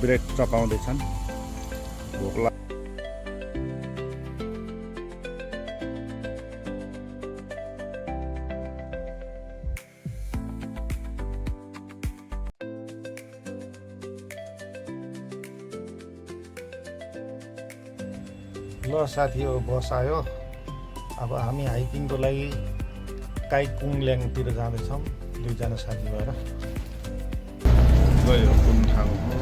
Bread चपाउँदैछन्। भोक लाग्यो। ल साथी हो, बस आयो। अब हामी हाइकिङको लागि काइकुङल्याङतिर जाँदैछौँ, दुईजना साथी भएर। गयो कुन ठाउँ हो?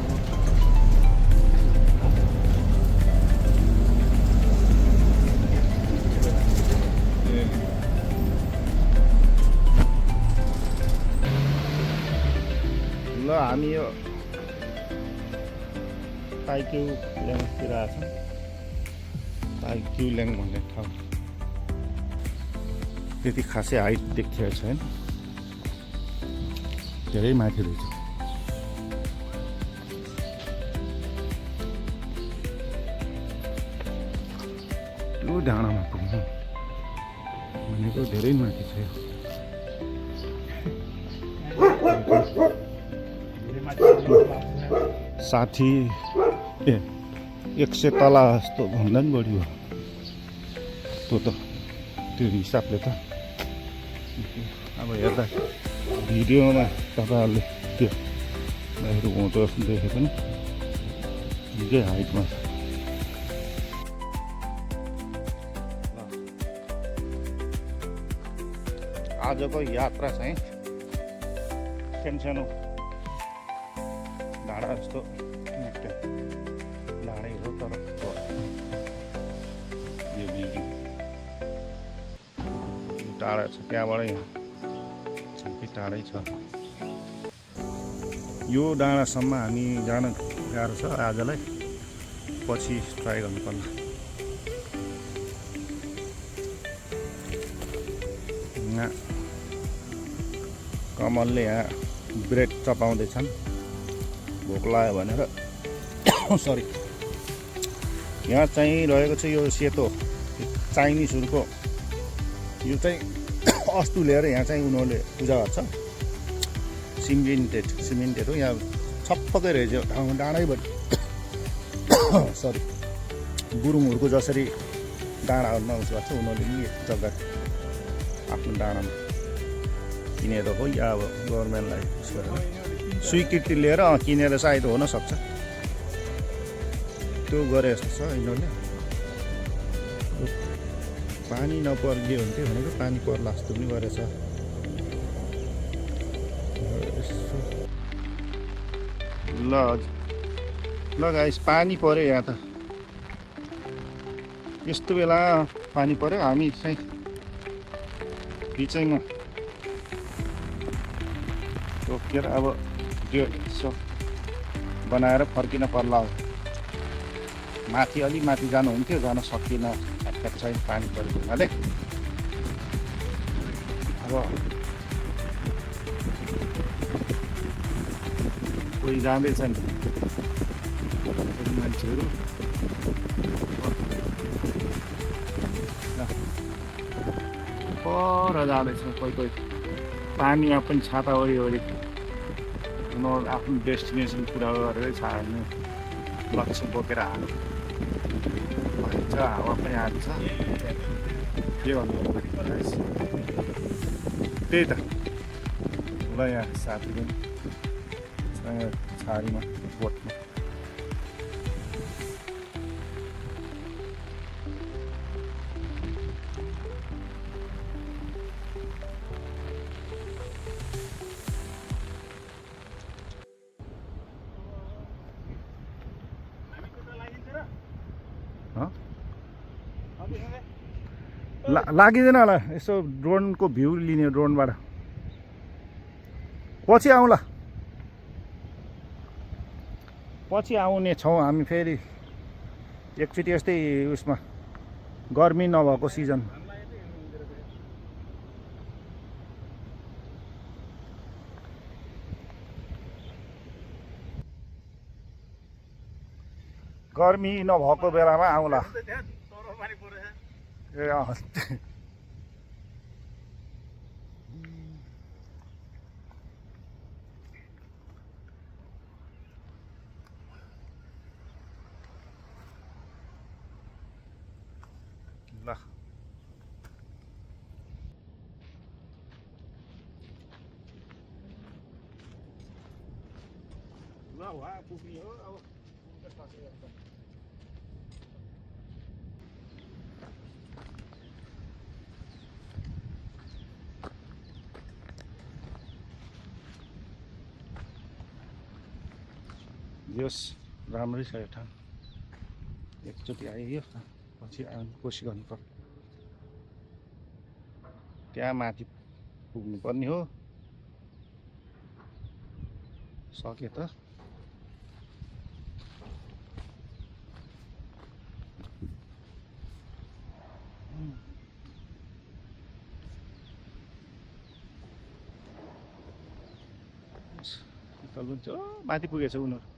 ल हामी यो काइकुङल्याङतिर आएको छौँ। काइकुङल्याङ भन्ने ठाउँ त्यति खासै हाइट देखिएको छैन, धेरै माथि रहेछ। यो डाँडामा पुग्नु भनेको धेरै माथि छ। साठी 100 तला जस्तो भन्दा पनि बढी हो त्यो हिसाबले त। अब हेर्दा भिडियोमा तपाईँहरूले त्यो हुँदो देखे पनि निकै हाइटमा छ। आजको यात्रा चाहिँ सानो डाँडा जस्तो डाँडै हो, तर यो बिल्डिङ टाढा छ, त्यहाँबाट यहाँ टाढै छ। यो डाँडासम्म हामी जान गाह्रो छ आजलाई, पछि ट्राई गर्नुपर्ला। यहाँ कमलले यहाँ ब्रेड चपाउँदैछन्, भोक लाग्यो भनेर। सरी, यहाँ चाहिँ रहेको छ यो सेतो चाइनिजहरूको, यो चाहिँ अस्तु लिएर यहाँ चाहिँ उनीहरूले पूजा गर्छ। सिमेन्टेड हो, यहाँ छप्पकै रहेछ ठाउँमा डाँडैभरि। सरी, गुरुङहरूको जसरी डाँडाहरूमा उस गर्छ, उनीहरूले नि जग्गा आफ्नो डाँडामा किनेर हो, या अब गभर्मेन्टलाई उस गरेर स्वीकृति लिएर किनेर सायद हुनसक्छ, त्यो गरे जस्तो छ यिनीहरूले। पानी नपर्ने हुन्थ्यो भनेको पानी पर्ला जस्तो पनि गरेछ। ल गाइस, पानी पर्यो यहाँ त। यस्तो बेला पानी पर्यो। हामी चाहिँ बिचैमा रोकेर अब त्यो यसो बनाएर फर्किन पर्ला। माथि अलि माथि जानुहुन्थ्यो, जान सकिन चाहिँ पानी परेको हुनाले। अब कोही जाँदैछन् मान्छेहरू, पर जाँदैछ कोही पानीमा पनि छाता वरिपरि उनीहरू आफ्नो डेस्टिनेसन पुरा गरेरै छाड्ने लक्ष्य बोकेर हाल्नु भन्छ। हावा पनि हाल्छ, के भन्नु त्यही त। ल यहाँ साथी पनि छाडीमा बोटमा लागिँदैन होला। यसो ड्रोनको भ्यू लिने, ड्रोनबाट पछि आउँला, पछि आउने छौँ हामी फेरि एकचोटि। यस्तै उसमा गर्मी नभएको सिजन। गर्मी नभएको बेलामा आउँला। ए ल ल वा पुग्ने हो अब यस राम्रै छ यो ठाउँ एकचोटि आइयो पछि आउनु कोसिस गर्नु पर्यो त्यहाँ माथि पुग्नुपर्ने हो सक्यो त माथि पुगेछ उनीहरू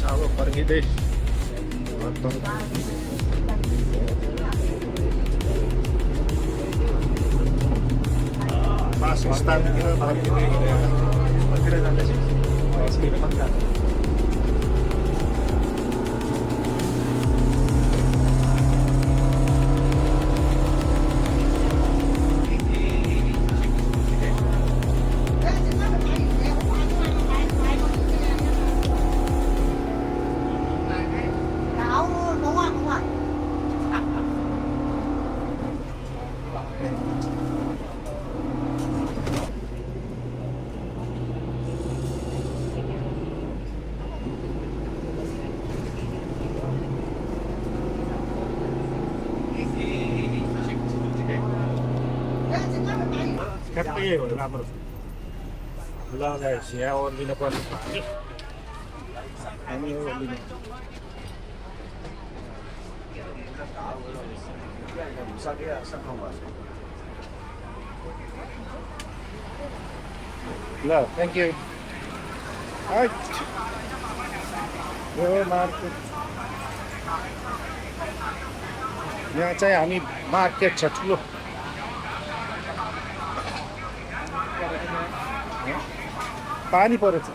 अब फर्किँदै वासस्थानतिर फर्किँदै जाँदैछ ठ्याक्कै यही हो राम्रो ल गाइस यहाँ ओर्लिनु पर्ने हामी ओर्लिनु ल थ्याङ्क यू यो मार्केट यहाँ चाहिँ हामी मार्केट छ ठुलो पानी परेछ